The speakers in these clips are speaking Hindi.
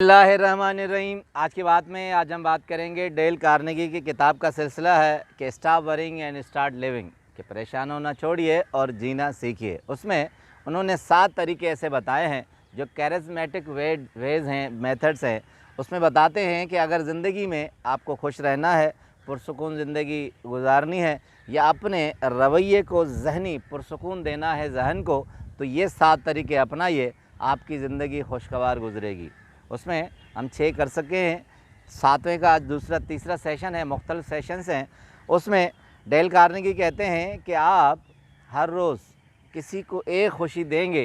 बिस्मिल्लाहिर्रहमानिर्रहीम। आज हम बात करेंगे डेल कार्नेगी की किताब का सिलसिला है कि stop worrying and start living, कि परेशान होना छोड़िए और जीना सीखिए। उसमें उन्होंने 7 तरीके ऐसे बताए हैं जो कैरिस्मेटिक वेज हैं, मेथड्स हैं। उसमें बताते हैं कि अगर ज़िंदगी में आपको खुश रहना है, पुरसुकून ज़िंदगी गुजारनी है, या अपने रवैये को ज़हनी पुरसुकून देना है ज़हन को, तो ये 7 तरीके अपनाइए, आपकी ज़िंदगी खुशगवार गुजरेगी। उसमें हम 6 कर सके हैं। 7वें का आज तीसरा सेशन है, मुख्तलिफ सेशंस हैं। उसमें डेल कार्नेगी कहते हैं कि आप हर रोज़ किसी को एक खुशी देंगे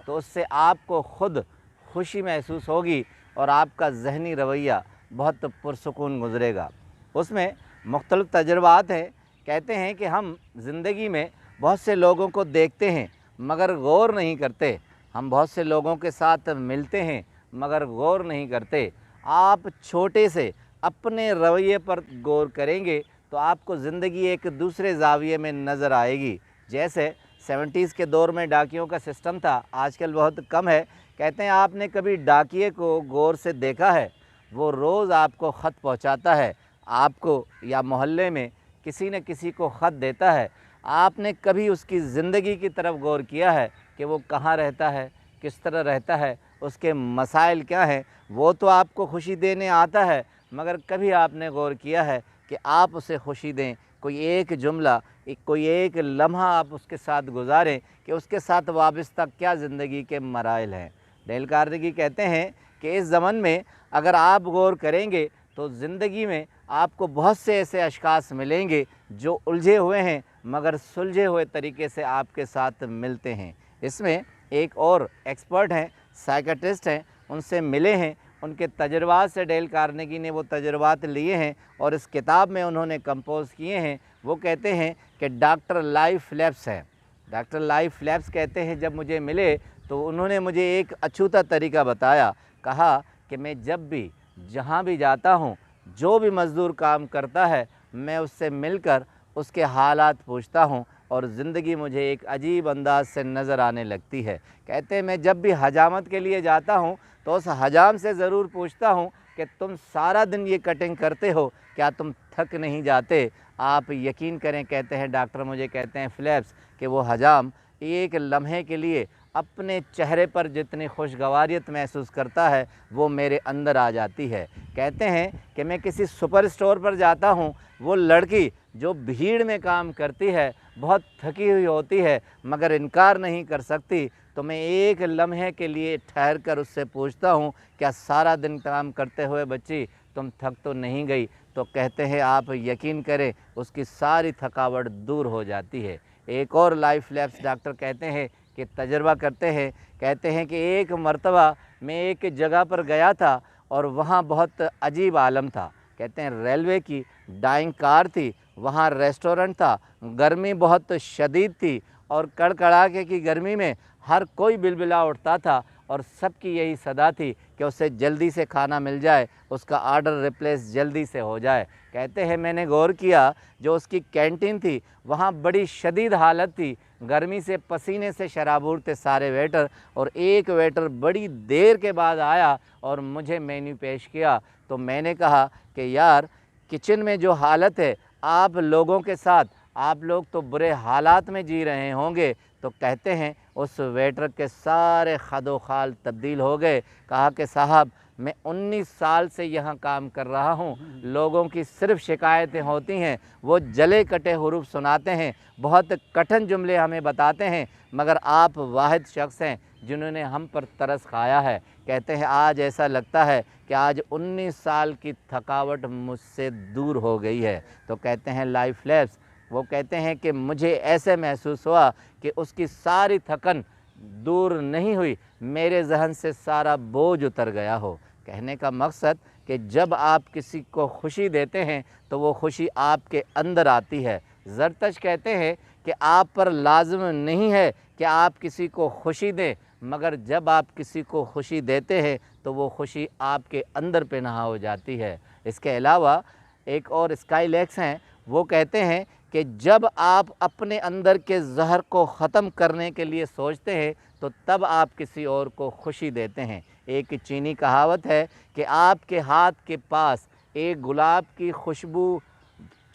तो उससे आपको ख़ुद खुशी महसूस होगी और आपका ज़हनी रवैया बहुत पुरसुकून गुजरेगा। उसमें मुख्तलिफ तजुर्बात हैं। कहते हैं कि हम ज़िंदगी में बहुत से लोगों को देखते हैं मगर गौर नहीं करते। हम बहुत से लोगों के साथ मिलते हैं मगर गौर नहीं करते। आप छोटे से अपने रवैये पर गौर करेंगे तो आपको ज़िंदगी एक दूसरे ज़ाविये में नज़र आएगी। जैसे 70s के दौर में डाकियों का सिस्टम था, आजकल बहुत कम है। कहते हैं आपने कभी डाकिये को गौर से देखा है? वो रोज़ आपको ख़त पहुंचाता है, आपको या मोहल्ले में किसी न किसी को ख़त देता है। आपने कभी उसकी ज़िंदगी की तरफ गौर किया है कि वो कहाँ रहता है, किस तरह रहता है, उसके मसाइल क्या हैं? वो तो आपको खुशी देने आता है मगर कभी आपने गौर किया है कि आप उसे खुशी दें? कोई एक जुमला, कोई एक लम्हा आप उसके साथ गुजारें कि उसके साथ वाबस्ता क्या ज़िंदगी के मराइल हैं। डेल कार्नेगी कहते हैं कि इस ज़माने में अगर आप गौर करेंगे तो ज़िंदगी में आपको बहुत से ऐसे अशख़ास मिलेंगे जो उलझे हुए हैं मगर सुलझे हुए तरीके से आपके साथ मिलते हैं। इसमें एक और एक्सपर्ट हैं, साइकियाट्रिस्ट हैं, उनसे मिले हैं। उनके तजुर्बात से डेल कार्नेगी ने वो तजुर्बात लिए हैं और इस किताब में उन्होंने कंपोज़ किए हैं। वो कहते हैं कि डॉक्टर लाइफ लैप्स हैं। डॉक्टर लाइफ लैप्स कहते हैं जब मुझे मिले तो उन्होंने मुझे एक अछूता तरीका बताया। कहा कि मैं जब भी जहाँ भी जाता हूँ, जो भी मज़दूर काम करता है, मैं उससे मिलकर उसके हालात पूछता हूँ और ज़िंदगी मुझे एक अजीब अंदाज़ से नज़र आने लगती है। कहते हैं मैं जब भी हजामत के लिए जाता हूँ तो उस हजाम से ज़रूर पूछता हूँ कि तुम सारा दिन ये कटिंग करते हो, क्या तुम थक नहीं जाते? आप यकीन करें, कहते हैं डॉक्टर मुझे कहते हैं फ़्लैप्स, कि वो हजाम एक लम्हे के लिए अपने चेहरे पर जितनी खुशगवारियत महसूस करता है वो मेरे अंदर आ जाती है। कहते हैं कि मैं किसी सुपर स्टोर पर जाता हूँ, वो लड़की जो भीड़ में काम करती है बहुत थकी हुई होती है मगर इनकार नहीं कर सकती, तो मैं एक लम्हे के लिए ठहर कर उससे पूछता हूँ, क्या सारा दिन काम करते हुए बच्ची तुम थक तो नहीं गई? तो कहते हैं आप यकीन करें उसकी सारी थकावट दूर हो जाती है। एक और लाइफ लैप्स डॉक्टर कहते हैं कि तजर्बा करते हैं। कहते हैं कि एक मर्तबा मैं एक जगह पर गया था और वहाँ बहुत अजीब आलम था। कहते हैं रेलवे की डाइंग कार थी, वहाँ रेस्टोरेंट था, गर्मी बहुत शदीद थी और कड़कड़ाके की गर्मी में हर कोई बिलबिला उठता था और सबकी यही सदा थी कि उसे जल्दी से खाना मिल जाए, उसका आर्डर रिप्लेस जल्दी से हो जाए। कहते हैं मैंने गौर किया, जो उसकी कैंटीन थी वहाँ बड़ी शदीद हालत थी, गर्मी से पसीने से शराबूर थे सारे वेटर, और एक वेटर बड़ी देर के बाद आया और मुझे मेन्यू पेश किया। तो मैंने कहा कि यार, किचन में जो हालत है आप लोगों के साथ, आप लोग तो बुरे हालात में जी रहे होंगे। तो कहते हैं उस वेटर के सारे खदोखाल तब्दील हो गए। कहा कि साहब, मैं 19 साल से यहाँ काम कर रहा हूँ, लोगों की सिर्फ़ शिकायतें होती हैं, वो जले कटे हुरूफ सुनाते हैं, बहुत कठिन जुमले हमें बताते हैं, मगर आप वाहिद शख्स हैं जिन्होंने हम पर तरस खाया है। कहते हैं आज ऐसा लगता है कि आज 19 साल की थकावट मुझसे दूर हो गई है। तो कहते हैं लाइफ लैप्स, वो कहते हैं कि मुझे ऐसे महसूस हुआ कि उसकी सारी थकन दूर नहीं हुई, मेरे जहन से सारा बोझ उतर गया हो। कहने का मकसद कि जब आप किसी को खुशी देते हैं तो वो खुशी आपके अंदर आती है। ज़रतश कहते हैं कि आप पर लाज़िम नहीं है कि आप किसी को खुशी दें, मगर जब आप किसी को खुशी देते हैं तो वो खुशी आपके अंदर पनाह हो जाती है। इसके अलावा एक और स्काईलैक्स हैं, वो कहते हैं कि जब आप अपने अंदर के ज़हर को ख़त्म करने के लिए सोचते हैं तो तब आप किसी और को खुशी देते हैं। एक चीनी कहावत है कि आपके हाथ के पास एक गुलाब की खुशबू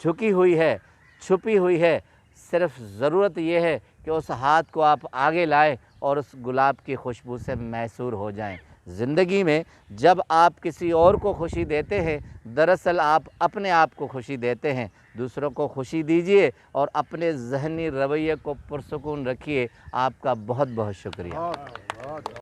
झुकी हुई है, छुपी हुई है। सिर्फ ज़रूरत ये है कि उस हाथ को आप आगे लाएं और उस गुलाब की खुशबू से मैसूर हो जाएं। ज़िंदगी में जब आप किसी और को खुशी देते हैं, दरअसल आप अपने आप को खुशी देते हैं। दूसरों को खुशी दीजिए और अपने ज़हनी रवैये को पुरसुकून रखिए। आपका बहुत बहुत शुक्रिया।